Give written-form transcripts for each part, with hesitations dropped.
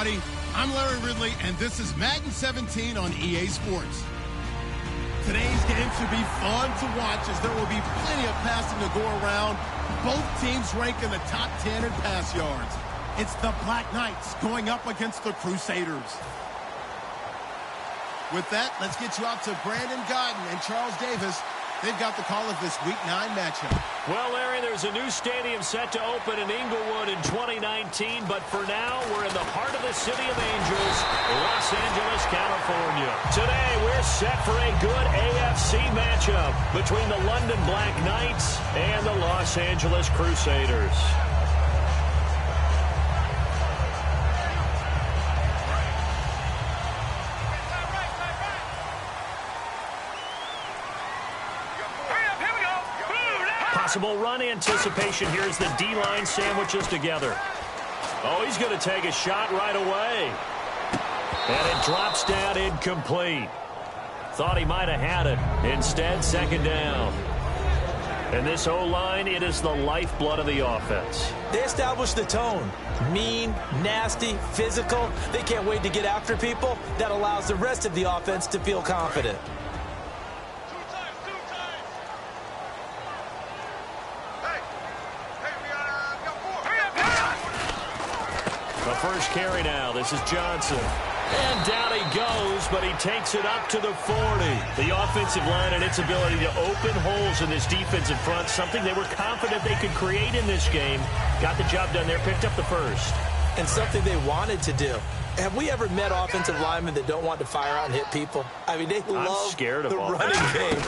everybody. I'm Larry Ridley, and this is Madden 17 on EA Sports. Today's game should be fun to watch as there will be plenty of passing to go around. Both teams rank in the top 10 in pass yards. It's the Black Knights going up against the Crusaders. With that, let's get you out to Brandon Godden and Charles Davis. They've got the call of this Week 9 matchup. Well, Larry, there's a new stadium set to open in Inglewood in 2019, but for now, we're in the heart of the City of Angels, Los Angeles, California. Today, we're set for a good AFC matchup between the London Black Knights and the Los Angeles Crusaders. Possible run anticipation here as the D-line sandwiches together. Oh, he's going to take a shot right away. And it drops down incomplete. Thought he might have had it. Instead, second down. And this O-line, it is the lifeblood of the offense. They established the tone. Mean, nasty, physical. They can't wait to get after people. That allows the rest of the offense to feel confident. First carry now. This is Johnson. And down he goes, but he takes it up to the 40. The offensive line and its ability to open holes in this defensive front, something they were confident they could create in this game. Got the job done there, picked up the first. And something they wanted to do. Have we ever met offensive linemen that don't want to fire out and hit people? I mean, they love the running game.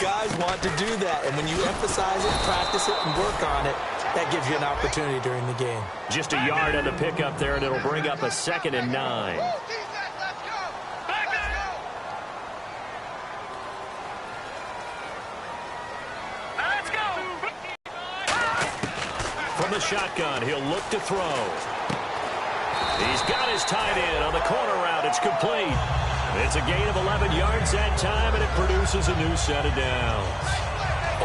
Guys want to do that, and when you emphasize it, practice it, and work on it, that gives you an opportunity during the game. Just a yard on the pickup there, and it'll bring up a 2nd and 9. From the shotgun, he'll look to throw. He's got his tight end on the corner route. It's complete. It's a gain of 11 yards that time, and it produces a new set of downs.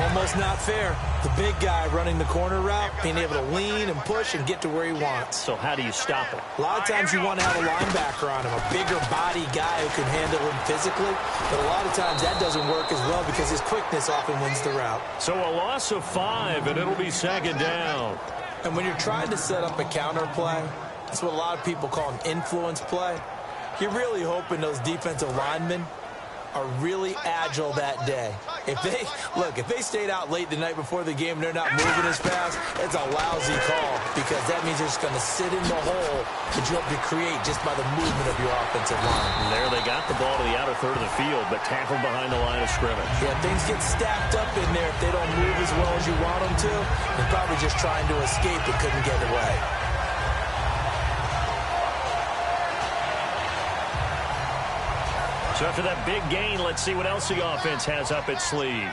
Almost not fair. The big guy running the corner route, being able to lean and push and get to where he wants. So how do you stop him? A lot of times you want to have a linebacker on him, a bigger body guy who can handle him physically. But a lot of times that doesn't work as well because his quickness often wins the route. So a loss of 5, and it'll be 2nd down. And when you're trying to set up a counter play, that's what a lot of people call an influence play. You're really hoping those defensive linemen are really agile that day. If they stayed out late the night before the game and they're not moving as fast, it's a lousy call because that means they're just going to sit in the hole that you hope to create just by the movement of your offensive line. And there they got the ball to the outer third of the field, but tackled behind the line of scrimmage. Yeah, things get stacked up in there if they don't move as well as you want them to. They're probably just trying to escape and couldn't get away. So after that big gain, let's see what else the offense has up its sleeve.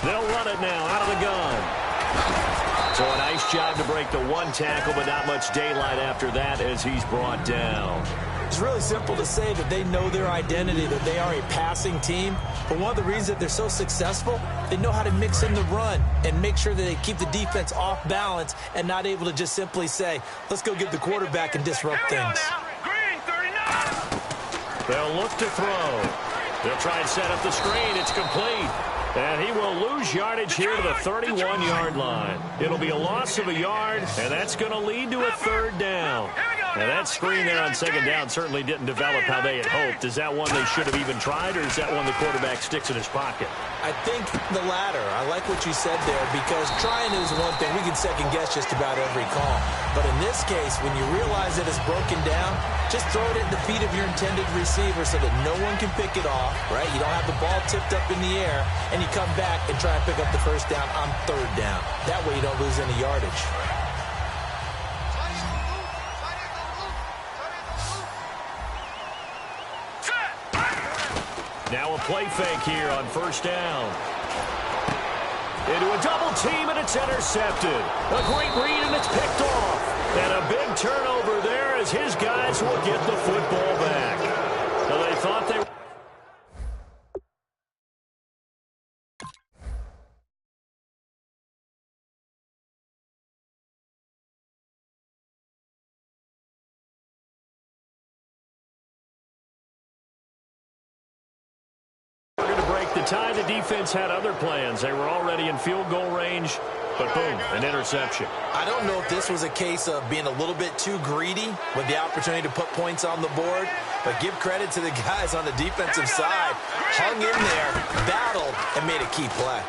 They'll run it now out of the gun. So a nice job to break the one tackle, but not much daylight after that as he's brought down. It's really simple to say that they know their identity, that they are a passing team. But one of the reasons that they're so successful, they know how to mix in the run and make sure that they keep the defense off balance and not able to just simply say, let's go get the quarterback and disrupt things. They'll look to throw. They'll try and set up the screen. It's complete. And he will lose yardage here to the 31-yard line. It'll be a loss of a yard, and that's going to lead to a 3rd down. Now, that screen there on 2nd down certainly didn't develop how they had hoped. Is that one they should have even tried, or is that one the quarterback sticks in his pocket? I think the latter. I like what you said there because trying is one thing. We can second-guess just about every call. But in this case, when you realize that it's broken down, just throw it at the feet of your intended receiver so that no one can pick it off, right? You don't have the ball tipped up in the air, and you come back and try and pick up the 1st down on 3rd down. That way you don't lose any yardage. Now a play fake here on 1st down. Into a double team, and it's intercepted. A great read, and it's picked off. And a big turnover there as his guys will get the football back. So they thought they Ty, the defense had other plans. They were already in field goal range, but boom, an interception. I don't know if this was a case of being a little bit too greedy with the opportunity to put points on the board, but give credit to the guys on the defensive side. Hung in there, battled, and made a key play.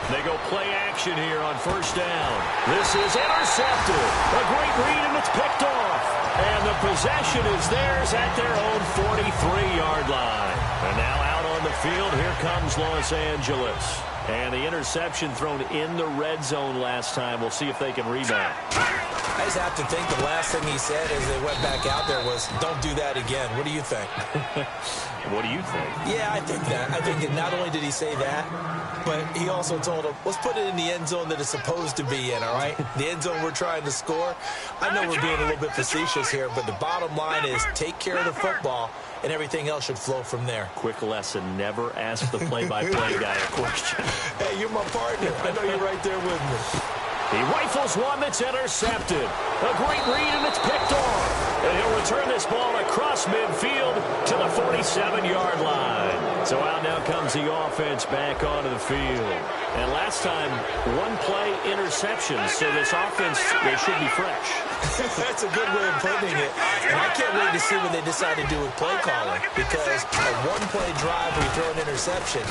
They go play action here on first down. This is intercepted. A great read, and it's picked off. And the possession is theirs at their own 43-yard line. And now out on the field, here comes Los Angeles. And the interception thrown in the red zone last time. We'll see if they can rebound. I just have to think the last thing he said as they went back out there was, don't do that again. What do you think? What do you think? Yeah, I think that. I think that not only did he say that, but he also told him, let's put it in the end zone that it's supposed to be in, all right? The end zone we're trying to score. I know we're being a little bit facetious here, but the bottom line is take care of the football, and everything else should flow from there. Quick lesson, never ask the play-by-play guy a question. Hey, you're my partner. I know you're right there with me. He rifles one that's intercepted. A great read, and it's picked off. And he'll return this ball across midfield to the 47-yard line. So out now comes the offense back onto the field. And last time, one play interception. So this offense, they should be fresh. That's a good way of putting it. And I can't wait to see what they decide to do with play calling. Because a one-play drive where you throw an interception,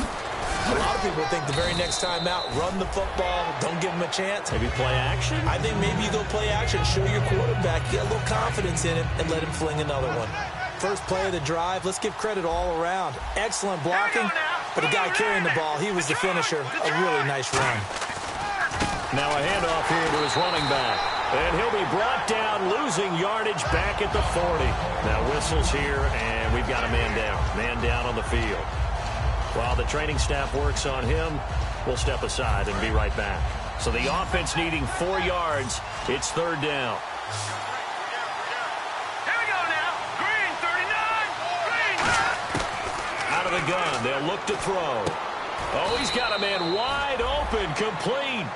a lot of people think the very next time out, run the football, don't give him a chance. Maybe play action? I think maybe you go play action, show your quarterback, get a little confidence in him, and let him fling another one. First play of the drive, let's give credit all around. Excellent blocking, but the guy carrying the ball, he was the finisher. A really nice run. Now a handoff here to his running back. And he'll be brought down, losing yardage back at the 40. Now whistles here, and we've got a man down. Man down on the field. While the training staff works on him, we'll step aside and be right back. So the offense needing 4 yards. It's third down. Here we go now. Green, 39. Green. Out of the gun. They'll look to throw. Oh, he's got a man wide open, complete.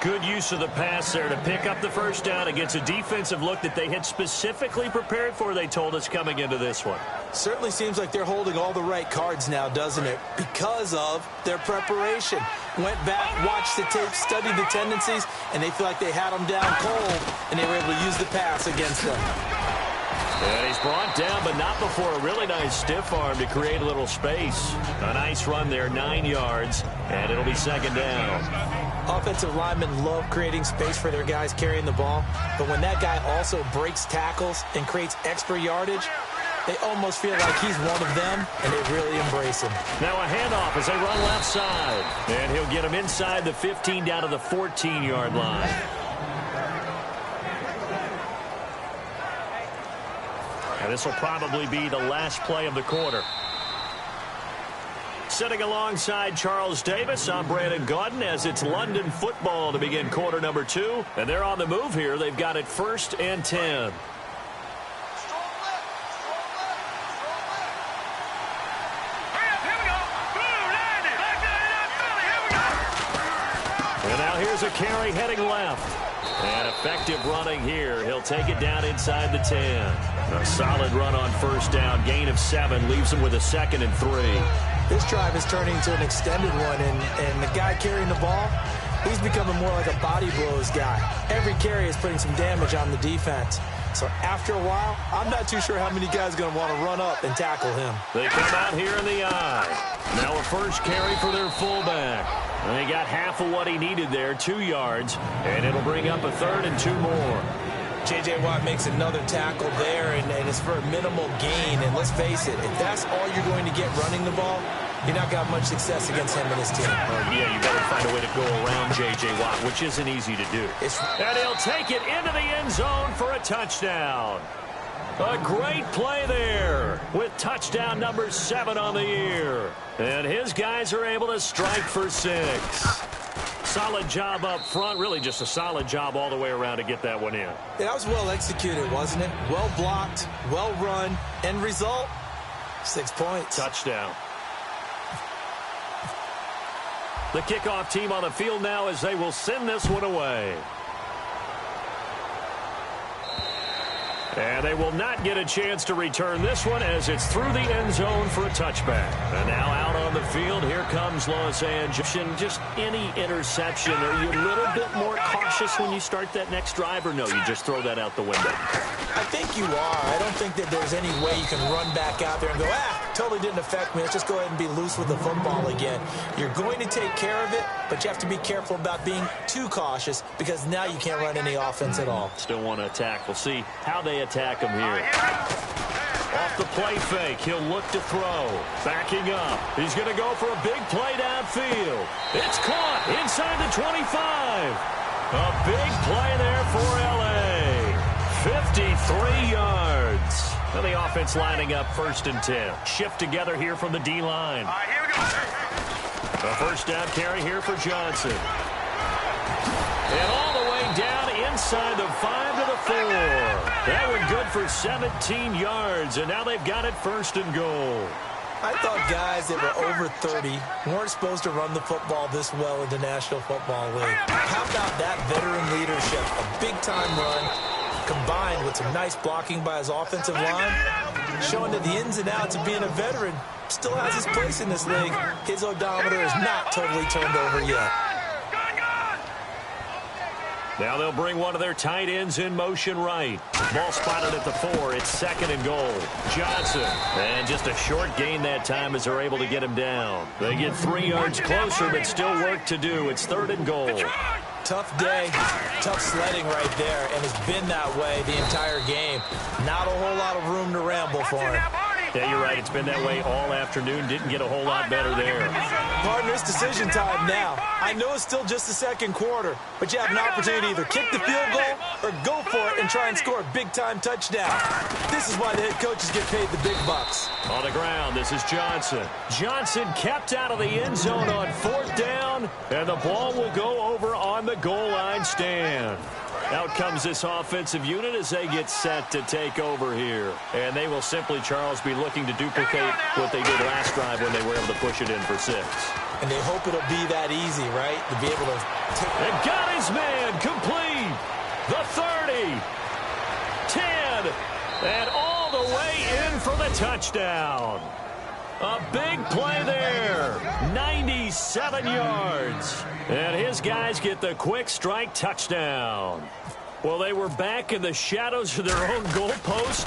Good use of the pass there to pick up the first down against a defensive look that they had specifically prepared for, they told us, coming into this one. Certainly seems like they're holding all the right cards now, doesn't it? Because of their preparation. Went back, watched the tape, studied the tendencies, and they feel like they had them down cold, and they were able to use the pass against them. And he's brought down, but not before a really nice stiff arm to create a little space. A nice run there, 9 yards, and it'll be second down. Offensive linemen love creating space for their guys carrying the ball, but when that guy also breaks tackles and creates extra yardage, they almost feel like he's one of them, and they really embrace him. Now a handoff as they run left side, and he'll get him inside the 15 down to the 14-yard line. And this will probably be the last play of the quarter. Sitting alongside Charles Davis, I'm Brandon Gaudin as it's London football to begin quarter number 2. And they're on the move here. They've got it 1st and 10. And now here's a carry heading left. And effective running here. He'll take it down inside the 10. A solid run on first down. Gain of 7 leaves him with a 2nd and 3. This drive is turning into an extended one, and the guy carrying the ball, he's becoming more like a body blows guy. Every carry is putting some damage on the defense. So after a while, I'm not too sure how many guys are going to want to run up and tackle him. They come out here in the eye. Now a first carry for their fullback. And they got half of what he needed there, 2 yards, and it'll bring up a 3rd and 2 more. J.J. Watt makes another tackle there, and it's for a minimal gain. And let's face it, if that's all you're going to get running the ball, you're not going to have much success against him and his team. Yeah, you better find a way to go around J.J. Watt, which isn't easy to do. And he'll take it into the end zone for a touchdown. A great play there with touchdown number 7 on the year. And his guys are able to strike for 6. Solid job up front, really just a solid job all the way around to get that one in. Yeah, that was well executed, wasn't it? Well blocked, well run, end result, 6 points. Touchdown. The kickoff team on the field now as they will send this one away. And they will not get a chance to return this one as it's through the end zone for a touchback. And now out on the field. Here comes Los Angeles. Just any interception. Are you a little bit more cautious when you start that next drive, or no, you just throw that out the window? I think you are. I don't think that there's any way you can run back out there and go, totally didn't affect me. Let's just go ahead and be loose with the football again. You're going to take care of it, but you have to be careful about being too cautious because now you can't run any offense at all. Still want to attack. We'll see how they attack him here. Off the play fake, he'll look to throw. Backing up. He's going to go for a big play downfield. It's caught inside the 25. A big play there for L.A. 53 yards. Now the offense lining up 1st and 10. Shift together here from the D-line. Here we go. A first down carry here for Johnson. And all the way down inside the 5 to the 4. That one good for 17 yards, and now they've got it 1st and goal. I thought guys that were over 30 weren't supposed to run the football this well in the National Football League. How about that veteran leadership? A big-time run combined with some nice blocking by his offensive line, showing that the ins and outs of being a veteran still has his place in this league. His odometer is not totally turned over yet. Now they'll bring one of their tight ends in motion right. Ball spotted at the 4. It's 2nd and goal. Johnson. And just a short gain that time as they're able to get him down. They get 3 yards closer, but still work to do. It's 3rd and goal. Tough day, tough sledding right there, and it's been that way the entire game. Not a whole lot of room to ramble for him. Yeah, you're right. It's been that way all afternoon. Didn't get a whole lot better there. Partner, it's decision time now. I know it's still just the 2nd quarter, but you have an opportunity to either kick the field goal or go for it and try and score a big-time touchdown. This is why the head coaches get paid the big bucks. On the ground, this is Johnson. Johnson kept out of the end zone on 4th down, and the ball will go over on the goal line stand. Out comes this offensive unit as they get set to take over here. And they will simply, Charles, be looking to duplicate what they did last drive when they were able to push it in for 6. And they hope it'll be that easy, right? To be able to take it. And got his man complete. The 30. 10. And all the way in for the touchdown. A big play there. 97 yards. And his guys get the quick strike touchdown. Well, they were back in the shadows of their own goalpost,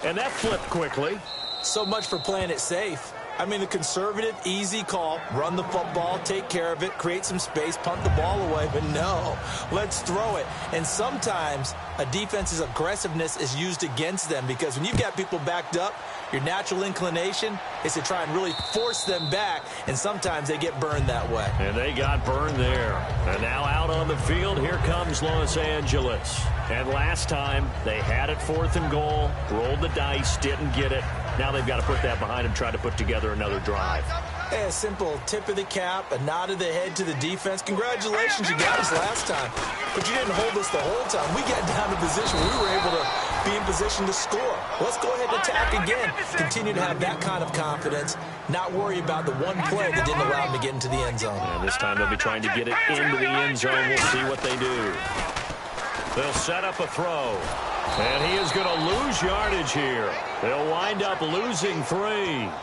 and that flipped quickly. So much for playing it safe. I mean, the conservative, easy call, run the football, take care of it, create some space, punt the ball away. But no, let's throw it. And sometimes a defense's aggressiveness is used against them because when you've got people backed up, your natural inclination is to try and really force them back, and sometimes they get burned that way. And they got burned there. And now out on the field, here comes Los Angeles. And last time, they had it 4th and goal, rolled the dice, didn't get it. Now they've got to put that behind them, try to put together another drive. Hey, a simple tip of the cap, a nod of the head to the defense. Congratulations, you got us last time. But you didn't hold us the whole time. We got down to position where we were able to be in position to score. Let's go ahead and attack again. Continue to have that kind of confidence, not worry about the one play that didn't allow them to get into the end zone. And this time they'll be trying to get it into the end zone. We'll see what they do. They'll set up a throw. And he is going to lose yardage here. They'll wind up losing 3.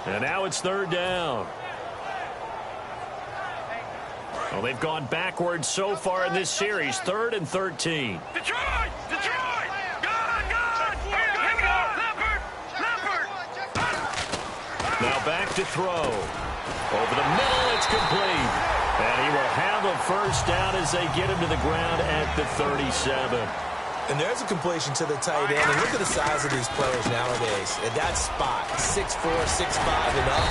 And now it's 3rd down. Well, they've gone backwards so far in this series. 3rd and 13. Detroit! Detroit! Good! Here we go! Leopard! Now back to throw. Over the middle, it's complete. And he will have a first down as they get him to the ground at the 37. And there's a completion to the tight end. And look at the size of these players nowadays. At that spot, 6'4", 6'5", and up.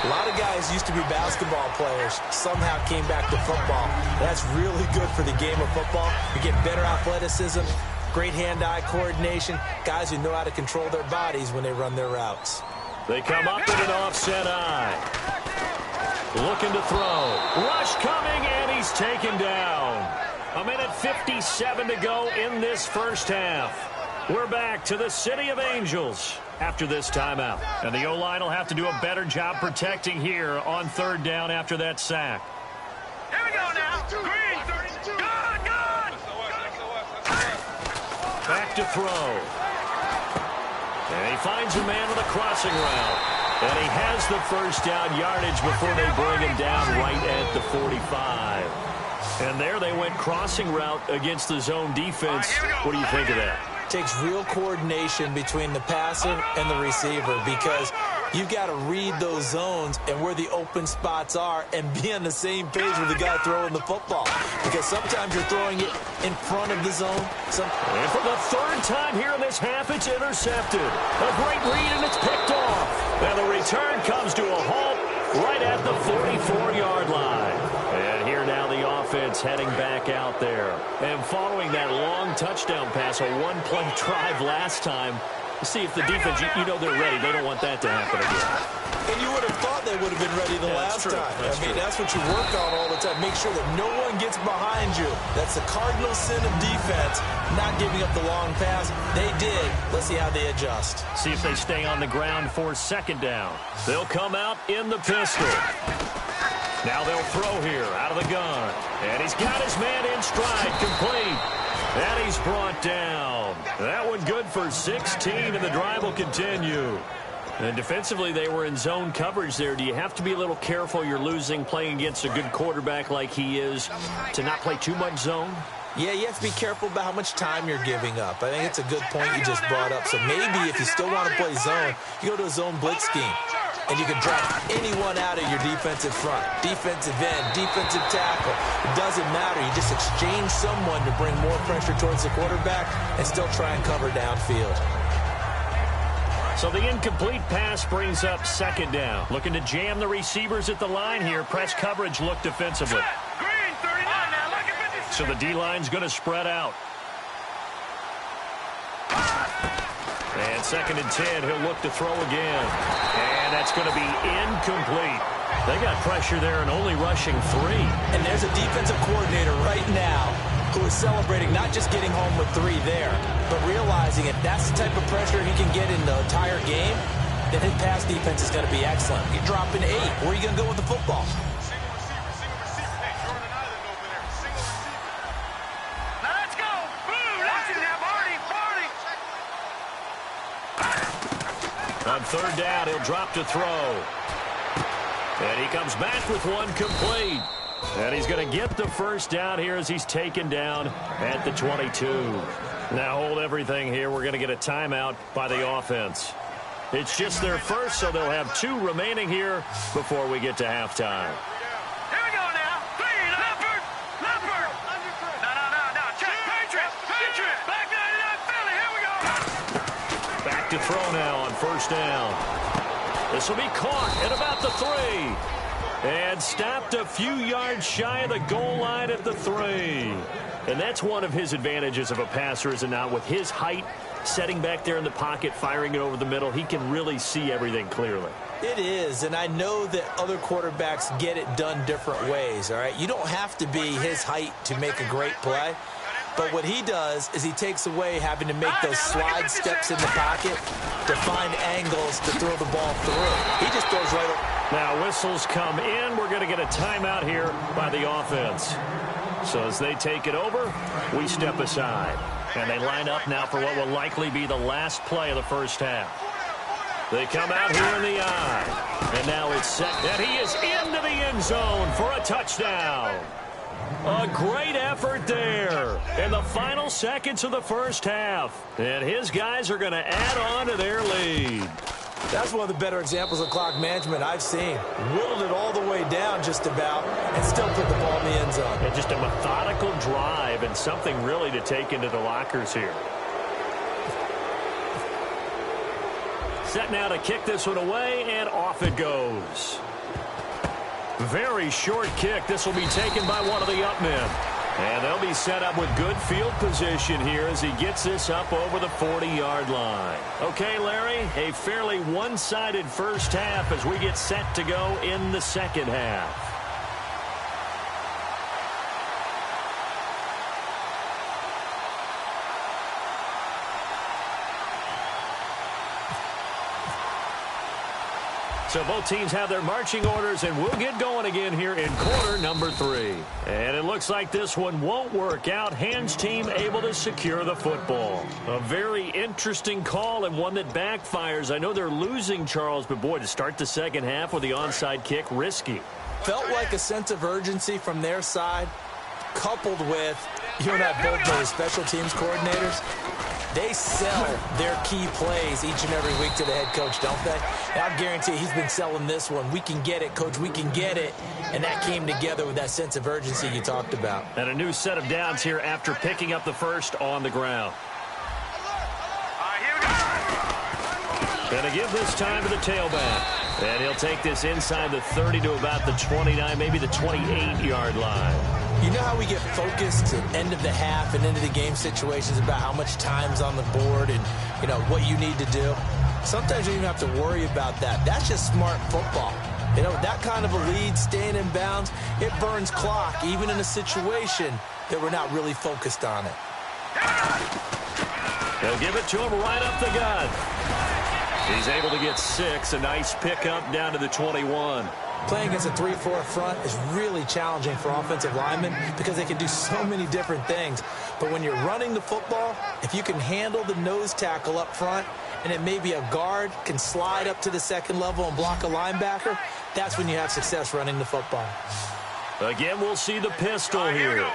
A lot of guys used to be basketball players. Somehow came back to football. That's really good for the game of football. You get better athleticism, great hand-eye coordination, guys who know how to control their bodies when they run their routes. They come up in an offset eye. Looking to throw. Rush coming, and he's taken down. 1:57 to go in this first half. We're back to the City of Angels after this timeout. And the O-line will have to do a better job protecting here on 3rd down after that sack. Here we go now. Green. Good. Back to throw. And he finds a man with a crossing route. And he has the first down yardage before they bring him down right at the 45. And there they went crossing route against the zone defense. What do you think of that? Takes real coordination between the passer and the receiver because you've got to read those zones and where the open spots are and be on the same page with the guy throwing the football. Because sometimes you're throwing it in front of the zone. And for the third time here in this half, it's intercepted. A great read, and it's picked off. And the return comes to a halt right at the 44-yard line. And here now the offense heading back out there. And following that long touchdown pass, a one-play drive last time, see if the defense, you know they're ready. They don't want that to happen again. And you would have thought they would have been ready the last time. That's what you work on all the time. Make sure that no one gets behind you. That's the cardinal sin of defense, not giving up the long pass. They did. Let's see how they adjust. See if they stay on the ground for second down. They'll come out in the pistol. Now they'll throw here out of the gun. And he's got his man in stride, complete. And he's brought down. That one good for 16, and the drive will continue. And defensively, they were in zone coverage there. Do you have to be a little careful? You're losing playing against a good quarterback like he is to not play too much zone? Yeah, you have to be careful about how much time you're giving up. I think it's a good point you just brought up. So maybe if you still want to play zone, you go to a zone blitz scheme. And you can drop anyone out of your defensive front. Defensive end, defensive tackle. It doesn't matter. You just exchange someone to bring more pressure towards the quarterback and still try and cover downfield. So the incomplete pass brings up second down. Looking to jam the receivers at the line here. Press coverage look defensively. Green, 39 now. Look at 56. So the D-line's going to spread out. And second and 10, he'll look to throw again. And that's going to be incomplete. They got pressure there and only rushing 3. And there's a defensive coordinator right now who is celebrating not just getting home with 3 there, but realizing if that's the type of pressure he can get in the entire game, then his pass defense is going to be excellent. You're dropping 8. Where are you going to go with the football? Now let's go. Boom. That's it now, Barney. On third down, he'll drop to throw. And he comes back with one complete. And he's going to get the first down here as he's taken down at the 22. Now hold everything here. We're going to get a timeout by the offense. It's just their first, so they'll have 2 remaining here before we get to halftime. Here we go now. Clean. Leopard. No. Check. Patriot. Back 99 Philly. Here we go. Back to throw now on first down. This will be caught at about the 3. And stopped a few yards shy of the goal line at the 3. And that's one of his advantages of a passer, is it not? With his height, setting back there in the pocket, firing it over the middle, he can really see everything clearly. It is, and I know that other quarterbacks get it done different ways, all right? You don't have to be his height to make a great play. But what he does is he takes away having to make those slide steps in the pocket to find angles to throw the ball through. He just throws right over. Now whistles come in. We're going to get a timeout here by the offense. So as they take it over, we step aside. And they line up now for what will likely be the last play of the first half. They come out here in the eye. And now it's set. And he is into the end zone for a touchdown. A great effort there in the final seconds of the first half. And his guys are going to add on to their lead. That's one of the better examples of clock management I've seen. Whittled it all the way down just about and still put the ball in the end zone. And just a methodical drive and something really to take into the lockers here. Set now to kick this one away, and off it goes. Very short kick. This will be taken by one of the up men. And they'll be set up with good field position here as he gets this up over the 40-yard line. Okay, Larry, a fairly one-sided first half as we get set to go in the second half. So both teams have their marching orders, and we'll get going again here in quarter number 3. And it looks looks like this one won't work out. Hands team able to secure the football. A very interesting call and one that backfires. I know they're losing, Charles, but boy, to start the second half with the onside kick, risky. Felt like a sense of urgency from their side, coupled with, you and I both know, special teams coordinators. They sell their key plays each and every week to the head coach, don't they? And I guarantee he's been selling this one. We can get it, coach. We can get it. And that came together with that sense of urgency you talked about. And a new set of downs here after picking up the first on the ground. And to give this time to the tailback. And he'll take this inside the 30 to about the 29, maybe the 28-yard line. You know how we get focused at end of the half and end of the game situations about how much time's on the board and, you know, what you need to do? Sometimes you don't even have to worry about that. That's just smart football. You know, that kind of a lead, staying in bounds, it burns clock, even in a situation that we're not really focused on it. They'll give it to him right up the gut. He's able to get 6. A nice pickup down to the 21. Playing against a 3-4 front is really challenging for offensive linemen because they can do so many different things. But when you're running the football, if you can handle the nose tackle up front and it may be a guard can slide up to the second level and block a linebacker, that's when you have success running the football. Again, we'll see the pistol here.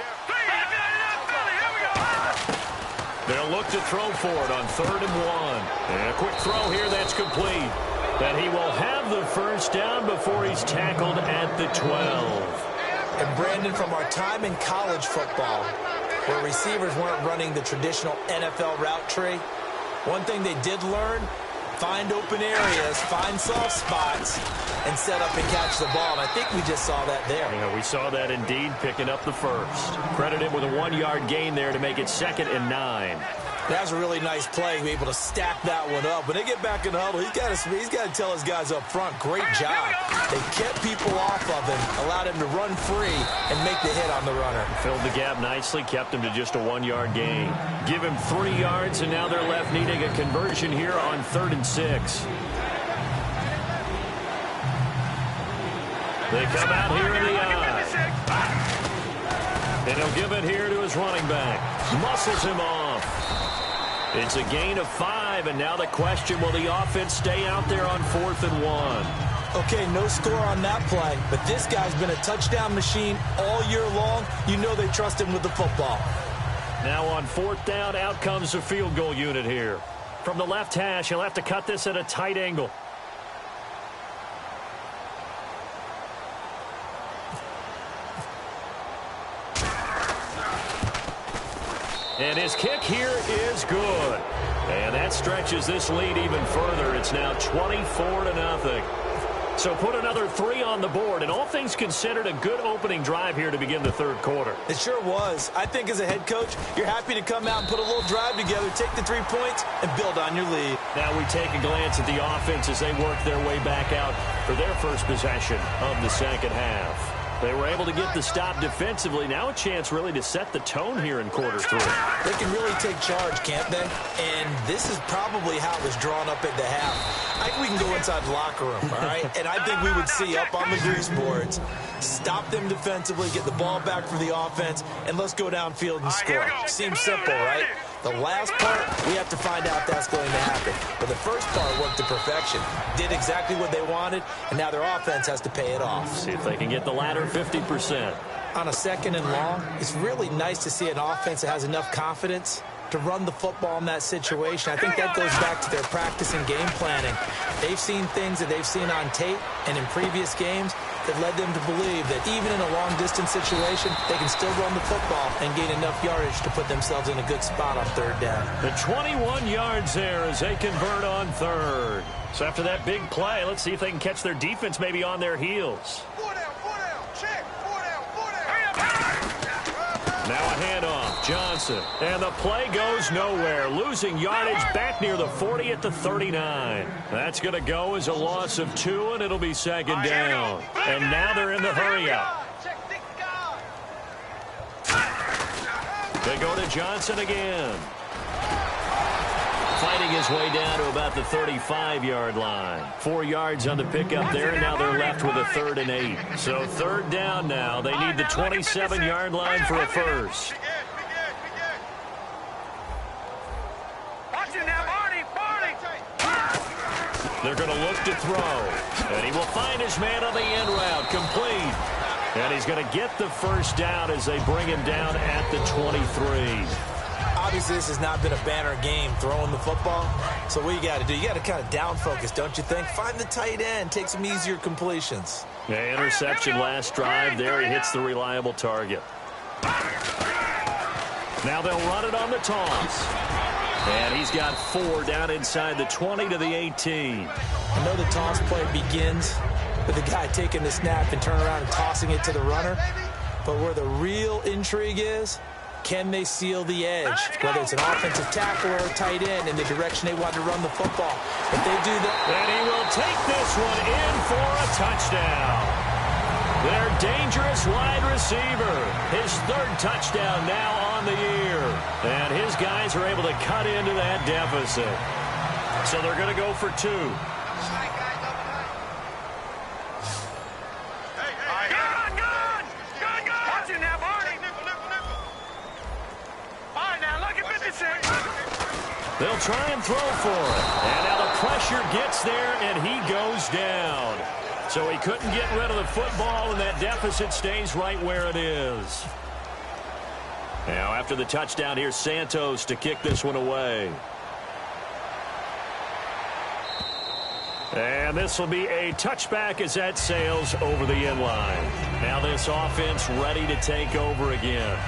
They'll look to throw for it on 3rd and 1. And a quick throw here that's complete. And he will have the first down before he's tackled at the 12. And Brandon, from our time in college football, where receivers weren't running the traditional NFL route tree, one thing they did learn, find open areas, find soft spots, and set up and catch the ball. And I think we just saw that there. Yeah, we saw that indeed, picking up the first. Credit him with a 1-yard gain there to make it 2nd and 9. That was a really nice play, to be able to stack that one up. When they get back in the huddle, he's got to tell his guys up front, great job. They kept people off of him, allowed him to run free and make the hit on the runner. Filled the gap nicely, kept him to just a 1-yard gain. Give him 3 yards, and now they're left needing a conversion here on 3rd and 6. They come out here in the eye. And he'll give it here to his running back. Muscles him off. It's a gain of 5, and now the question, will the offense stay out there on 4th and 1? Okay, no score on that play, but this guy's been a touchdown machine all year long. You know they trust him with the football. Now on 4th down, out comes the field goal unit here. From the left hash, he'll have to cut this at a tight angle. And his kick here is good. And that stretches this lead even further. It's now 24-0. So put another 3 on the board. And all things considered, a good opening drive here to begin the 3rd quarter. It sure was. I think as a head coach, you're happy to come out and put a little drive together, take the 3 points, and build on your lead. Now we take a glance at the offense as they work their way back out for their first possession of the second half. They were able to get the stop defensively. Now a chance really to set the tone here in quarter 3. They can really take charge, can't they? And this is probably how it was drawn up at the half. I think we can go inside the locker room, all right? And I think we would see up on the grease boards, stop them defensively, get the ball back for the offense, and let's go downfield and score. Seems simple, right? The last part, we have to find out if that's going to happen. But the first part worked to perfection. Did exactly what they wanted, and now their offense has to pay it off. See if they can get the latter 50%. On a 2nd and long, it's really nice to see an offense that has enough confidence to run the football in that situation. I think that goes back to their practice and game planning. They've seen things that they've seen on tape and in previous games that led them to believe that even in a long-distance situation, they can still run the football and gain enough yardage to put themselves in a good spot on 3rd down. The 21 yards there as they convert on 3rd. So after that big play, let's see if they can catch their defense maybe on their heels. 4 down, check, 4 down. Now a handoff, Johnson. And the play goes nowhere. Losing yardage back near the 40 at the 39. That's going to go as a loss of 2, and it'll be 2nd down. And now they're in the hurry-up. They go to Johnson again. fighting his way down to about the 35-yard line. 4 yards on the pickup there, and now they're left with a 3rd and 8. So 3rd down now. They need the 27-yard line for a first. Watch it now, Barney. They're going to look to throw. And he will find his man on the end route. Complete. And he's going to get the first down as they bring him down at the 23. Obviously, this has not been a banner game throwing the football. So what you got to do, you got to kind of down focus, don't you think? Find the tight end, take some easier completions. Yeah, interception last drive there. He hits the reliable target. Now they'll run it on the toss. And he's got 4 down inside the 20 to the 18. I know the toss play begins with the guy taking the snap and turning around and tossing it to the runner. But where the real intrigue is, can they seal the edge? Whether it's an offensive tackle or a tight end in the direction they want to run the football. If they do that... And he will take this one in for a touchdown. Their dangerous wide receiver. His 3rd touchdown now on the year. And his guys are able to cut into that deficit. So they're going to go for 2. They'll try and throw for it. And now the pressure gets there, and he goes down. So he couldn't get rid of the football, and that deficit stays right where it is. Now, after the touchdown, here's Santos to kick this one away. And this will be a touchback as that sails over the end line. Now this offense ready to take over again.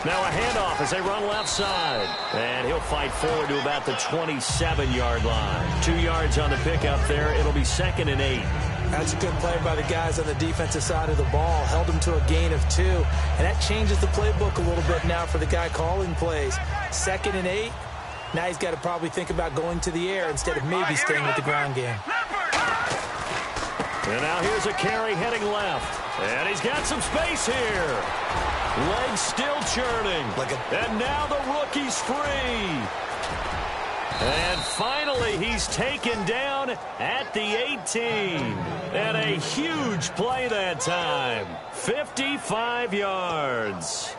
Now a handoff as they run left side. And he'll fight forward to about the 27-yard line. 2 yards on the pickup there. It'll be 2nd and 8. That's a good play by the guys on the defensive side of the ball. Held him to a gain of 2. And that changes the playbook a little bit now for the guy calling plays. 2nd and 8. Now he's got to probably think about going to the air instead of maybe staying with the ground game. And now here's a carry heading left. And he's got some space here. Legs still churning. And now the rookie's free. And finally, he's taken down at the 18. And a huge play that time. 55 yards.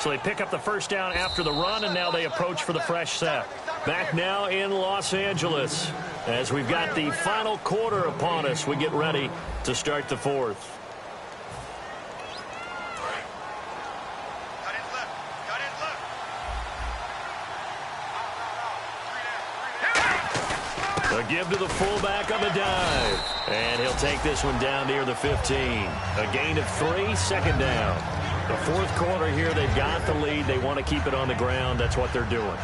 So they pick up the first down after the run, and now they approach for the fresh set. Back now in Los Angeles. As we've got the final quarter upon us, we get ready to start the 4th. A give to the fullback on the dive. And he'll take this one down near the 15. A gain of 3, 2nd down. The 4th quarter here, they've got the lead. They want to keep it on the ground. That's what they're doing.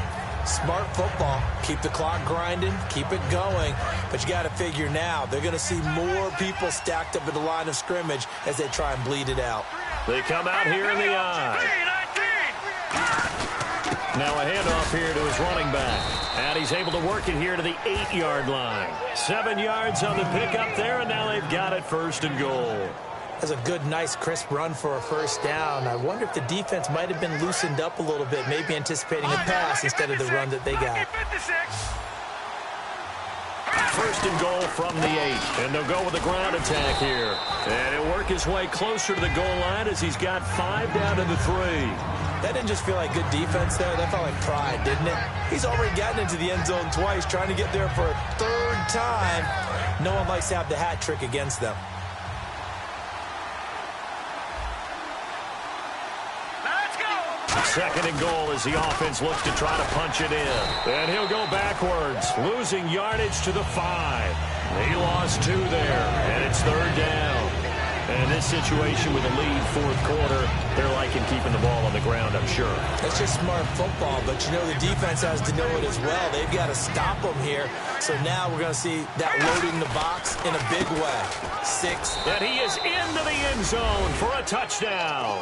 Smart football. Keep the clock grinding. Keep it going. But you got to figure now, they're going to see more people stacked up at the line of scrimmage as they try and bleed it out. They come out here in the eye. Now a handoff here to his running back. And he's able to work it here to the 8-yard line. 7 yards on the pickup there, and now they've got it 1st and goal. That's a good, nice, crisp run for a first down. I wonder if the defense might have been loosened up a little bit, maybe anticipating a pass instead of the run that they got. 1st and goal from the 8. And they'll go with a ground attack here. And he'll work his way closer to the goal line as he's got 5 down to the 3. That didn't just feel like good defense there. That felt like pride, didn't it? He's already gotten into the end zone twice, trying to get there for a 3rd time. No one likes to have the hat trick against them. Second and goal as the offense looks to try to punch it in. And he'll go backwards, losing yardage to the 5. He lost 2 there, and it's 3rd down. And this situation with a lead fourth quarter, they're liking keeping the ball on the ground, I'm sure. That's just smart football, but you know the defense has to know it as well. They've got to stop them here. So now we're going to see that loading the box in a big way. 6. And he is into the end zone for a touchdown.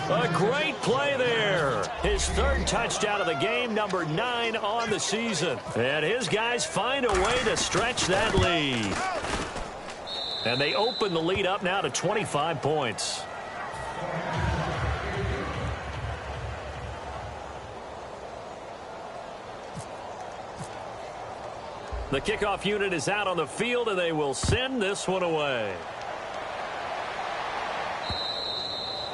A great play there. His third touchdown of the game, number 9 on the season. And his guys find a way to stretch that lead. And they open the lead up now to 25 points. The kickoff unit is out on the field, and they will send this one away.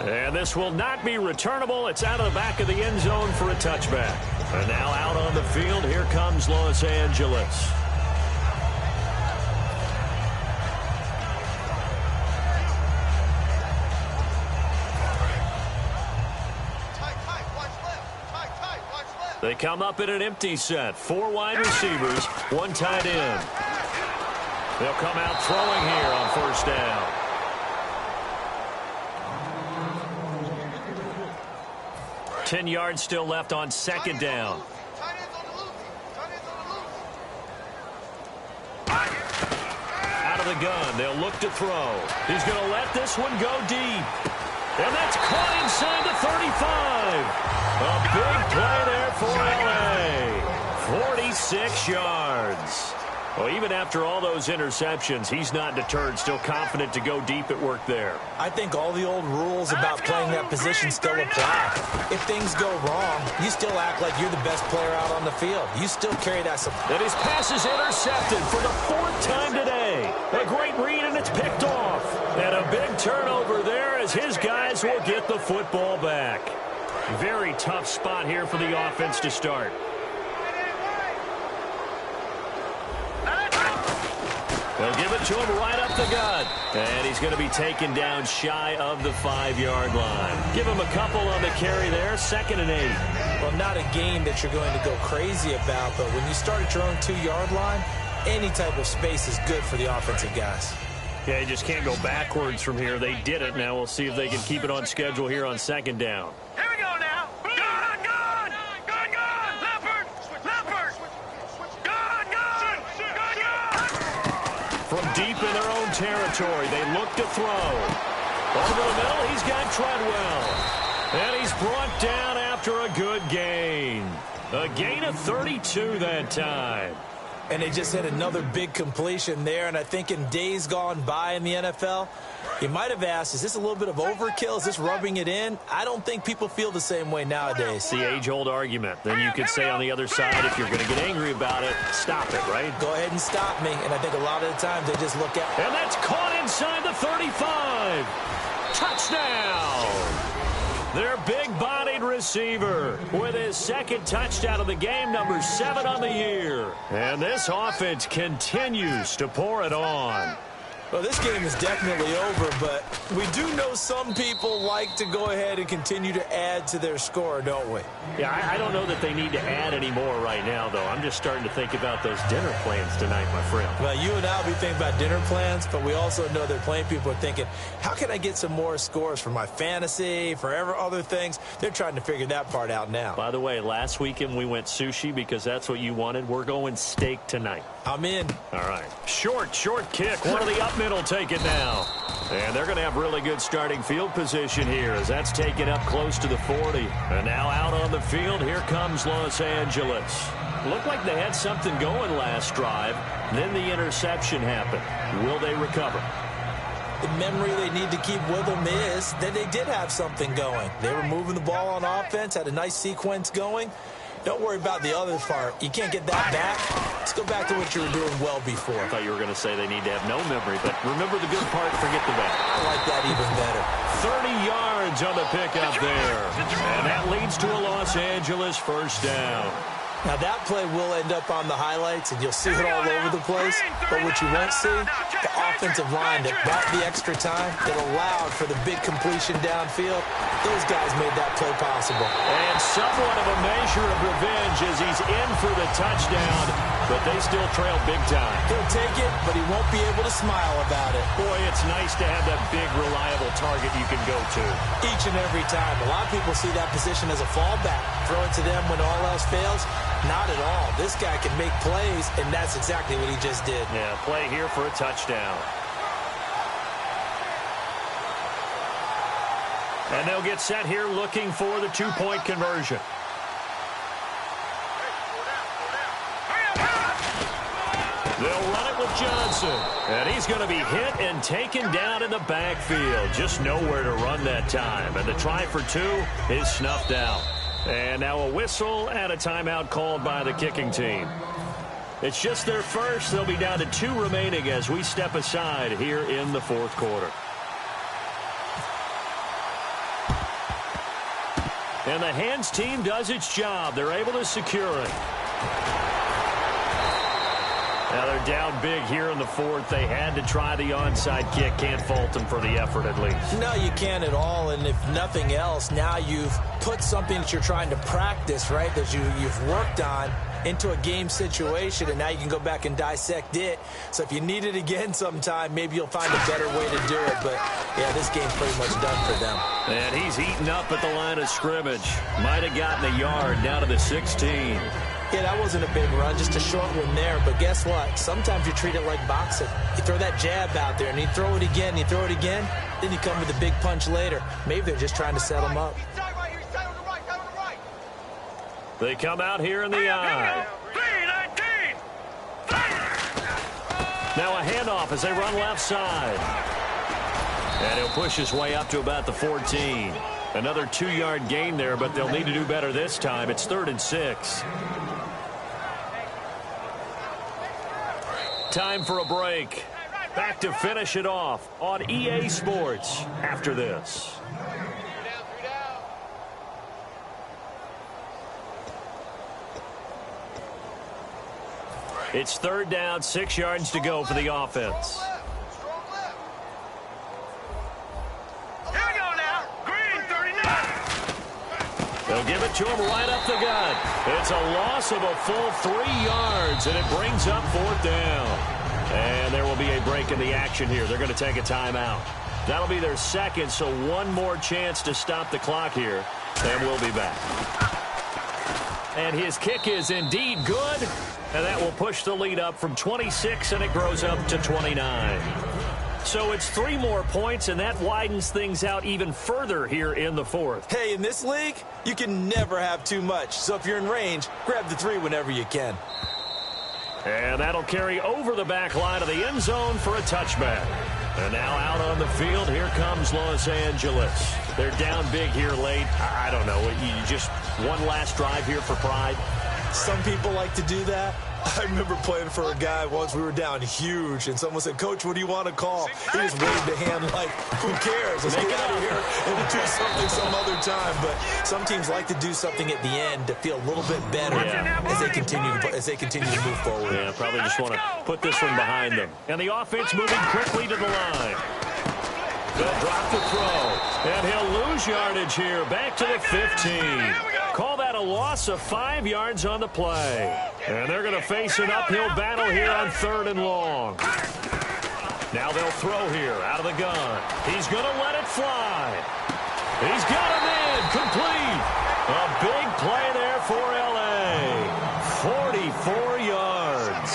And this will not be returnable. It's out of the back of the end zone for a touchback. And now out on the field, here comes Los Angeles. They come up in an empty set. 4 wide receivers, 1 tight end. They'll come out throwing here on first down. Ten yards still left on second down. Out of the gun, they'll look to throw. He's going to let this one go deep. And that's caught inside the 35. A big play there for L.A. 46 yards. Well, even after all those interceptions, he's not deterred, still confident to go deep at work there. I think all the old rules about playing that position still apply. If things go wrong, you still act like you're the best player out on the field. You still carry that support. And his pass is intercepted for the 4th time today. A great read, and it's picked off. And a big turnover there as his guys will get the football back. Very tough spot here for the offense to start. They'll give it to him right up the gut. And he's going to be taken down shy of the 5-yard line. Give him a couple on the carry there, 2nd and 8. Well, not a game that you're going to go crazy about, but when you start at your own 2-yard line, any type of space is good for the offensive guys. Yeah, you just can't go backwards from here. They did it. Now we'll see if they can keep it on schedule here on 2nd down. Here we go now. Gun, gun. Gun, gun. Leopard. Leopard. Gun, gun. Gun, gun. From deep in their own territory, they look to throw. Over the middle, he's got Treadwell. And he's brought down after a good gain. A gain of 32 that time. And they just had another big completion there. And I think in days gone by in the NFL, you might have asked, is this a little bit of overkill? Is this rubbing it in? I don't think people feel the same way nowadays. The age-old argument. Then you could say on the other side, if you're going to get angry about it, stop it, right? Go ahead and stop me. And I think a lot of the times they just look at. And that's caught inside the 35. Touchdown. Their big-bodied receiver with his 2nd touchdown of the game, number 7 on the year. And this offense continues to pour it on. Well, this game is definitely over, but we do know some people like to go ahead and continue to add to their score, don't we? Yeah, I don't know that they need to add any more right now, though. I'm just starting to think about those dinner plans tonight, my friend. Well, you and I will be thinking about dinner plans, but we also know that plenty of people are thinking, how can I get some more scores for my fantasy, for other things? They're trying to figure that part out now. By the way, last weekend we went sushi because that's what you wanted. We're going steak tonight. I'm in. All right. Short kick. One of the up middle take it now. And they're going to have really good starting field position here as that's taken up close to the 40. And now out on the field, here comes Los Angeles. Looked like they had something going last drive. Then the interception happened. Will they recover? The memory they need to keep with them is that they did have something going. They were moving the ball on offense, had a nice sequence going. Don't worry about the other part. You can't get that back. Let's go back to what you were doing well before. I thought you were going to say they need to have no memory, but remember the good part, forget the bad. I like that even better. 30 yards on the pickup there. And that leads to a Los Angeles first down. Now, that play will end up on the highlights, and you'll see it all over the place. But what you won't see, the offensive line that bought the extra time, that allowed for the big completion downfield, those guys made that play possible. And somewhat of a measure of revenge as he's in for the touchdown. but they still trail big time. He'll take it, but he won't be able to smile about it. Boy, it's nice to have that big, reliable target you can go to. Each and every time. A lot of people see that position as a fallback. Throw it to them when all else fails. Not at all. This guy can make plays, and that's exactly what he just did. Yeah, play here for a touchdown. And they'll get set here looking for the two-point conversion. They'll run it with Johnson. And he's going to be hit and taken down in the backfield. Just nowhere to run that time. And the try for two is snuffed out. And now a whistle and a timeout called by the kicking team. It's just their first. They'll be down to 2 remaining as we step aside here in the fourth quarter. And the hands team does its job. They're able to secure it. Now they're down big here in the fourth. They had to try the onside kick. Can't fault them for the effort at least. No, you can't at all. And if nothing else, now you've put something that you're trying to practice, right, that you've worked on into a game situation, and now you can go back and dissect it. So if you need it again sometime, maybe you'll find a better way to do it. But, yeah, this game's pretty much done for them. And he's eaten up at the line of scrimmage. Might have gotten a yard down to the 16. Yeah, that wasn't a big run, just a short one there. But guess what? Sometimes you treat it like boxing. You throw that jab out there, and you throw it again, you throw it again, then you come with a big punch later. Maybe they're just trying to set him up. They come out here in the eye. Now a handoff as they run left side. And he'll push his way up to about the 14. Another 2-yard gain there, but they'll need to do better this time. It's 3rd and 6. Time for a break. Back to finish it off on EA Sports after this. It's 3rd down, 6 yards to go for the offense. Here we go now. Green, 39. They'll give it to him right up the gut. It's a loss of a full 3 yards, and it brings up 4th down. And there will be a break in the action here. They're going to take a timeout. That'll be their second, so one more chance to stop the clock here, and we'll be back. And his kick is indeed good, and that will push the lead up from 26, and it grows up to 29. So it's 3 more points, and that widens things out even further here in the fourth. Hey, in this league, you can never have too much. So if you're in range, grab the 3 whenever you can. And that'll carry over the back line of the end zone for a touchback. And now out on the field, here comes Los Angeles. They're down big here late. I don't know. You just one last drive here for pride. Some people like to do that. I remember playing for a guy once. We were down huge, and someone said, "Coach, what do you want to call?" He just waved a hand like, "Who cares? Let's get out of here and do something some other time." But some teams like to do something at the end to feel a little bit better as they continue to move forward. Yeah, probably just want to put this one behind them. And the offense moving quickly to the line. They'll drop the throw, and he'll lose yardage here. Back to the 15. Call that a loss of 5 yards on the play. And they're going to face an uphill battle here on 3rd and long. Now they'll throw here out of the gun. He's going to let it fly. He's got him in, complete. A big play there for L.A. 44 yards.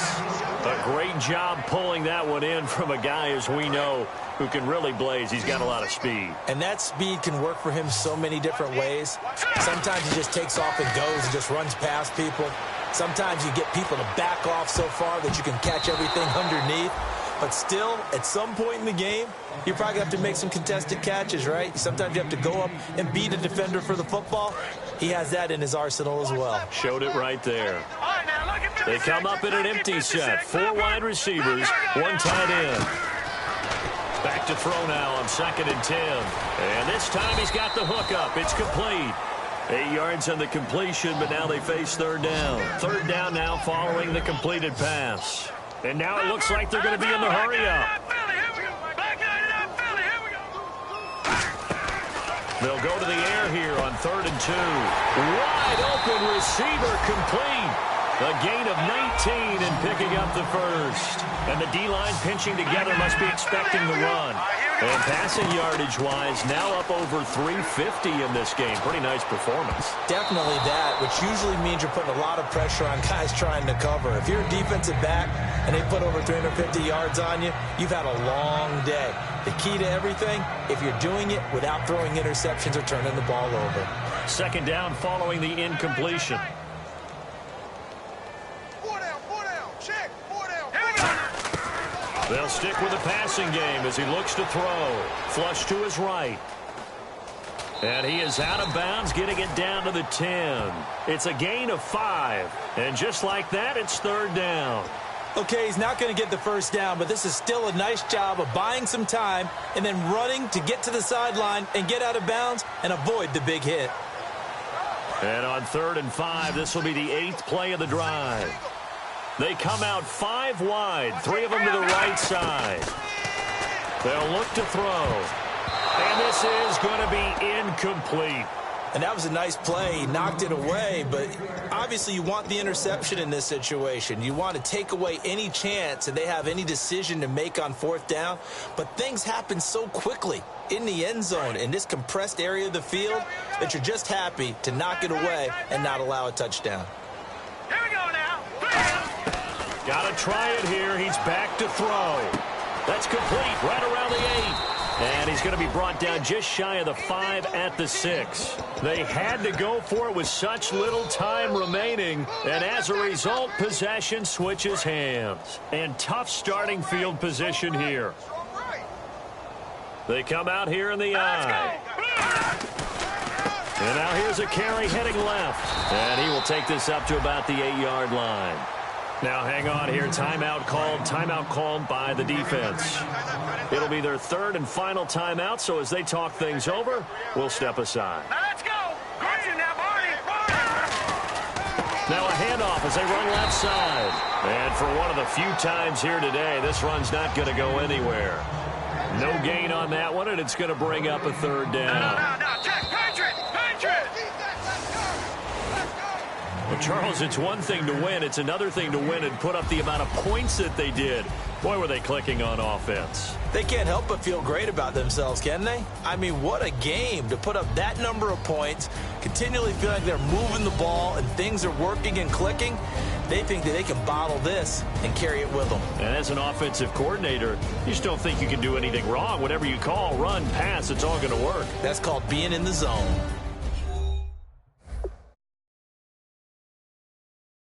A great job pulling that one in from a guy, as we know, who can really blaze. He's got a lot of speed. And that speed can work for him so many different ways. Sometimes he just takes off and goes and just runs past people. Sometimes you get people to back off so far that you can catch everything underneath. But still, at some point in the game, you probably have to make some contested catches, right? Sometimes you have to go up and beat a defender for the football. He has that in his arsenal as well. Showed it right there. They come up in an empty set. 4 wide receivers, 1 tight end. Back to throw now on 2nd and 10. And this time he's got the hook up. It's complete. 8 yards on the completion, but now they face 3rd down. 3rd down now following the completed pass. And now it looks like they're going to be in the hurry-up. They'll go to the air here on 3rd and 2. Wide open receiver complete. A gain of 19 and picking up the first. And the D-line pinching together must be expecting the run. And passing yardage-wise, now up over 350 in this game. Pretty nice performance. Definitely that, which usually means you're putting a lot of pressure on guys trying to cover. If you're a defensive back and they put over 350 yards on you, you've had a long day. The key to everything, if you're doing it without throwing interceptions or turning the ball over. Second down following the incompletion. They'll stick with the passing game as he looks to throw. Flush to his right. And he is out of bounds, getting it down to the 10. It's a gain of 5. And just like that, it's third down. Okay, he's not going to get the first down, but this is still a nice job of buying some time and then running to get to the sideline and get out of bounds and avoid the big hit. And on 3rd and 5, this will be the 8th play of the drive. They come out 5 wide, 3 of them to the right side. They'll look to throw. And this is going to be incomplete. And that was a nice play. He knocked it away, but obviously you want the interception in this situation. You want to take away any chance that they have any decision to make on 4th down. But things happen so quickly in the end zone in this compressed area of the field that you're just happy to knock it away and not allow a touchdown. Here we go now. Got to try it here. He's back to throw. That's complete right around the 8. And he's going to be brought down just shy of the 5 at the 6. They had to go for it with such little time remaining. And as a result, possession switches hands. And tough starting field position here. They come out here in the eye. And now here's a carry heading left. And he will take this up to about the 8-yard line. Now hang on here. Timeout called by the defense. It'll be their 3rd and final timeout, so as they talk things over, we'll step aside. Now let's go. Gretchen now, Barney. Now a handoff as they run left side. And for one of the few times here today, this run's not going to go anywhere. No gain on that one, and it's going to bring up a 3rd down. No, check. Patriot. Well, Charles, it's one thing to win. It's another thing to win and put up the amount of points that they did. Boy, were they clicking on offense. They can't help but feel great about themselves, can they? I mean, what a game to put up that number of points, continually feel like they're moving the ball and things are working and clicking. They think that they can bottle this and carry it with them. And as an offensive coordinator, you just don't think you can do anything wrong. Whatever you call, run, pass, it's all going to work. That's called being in the zone.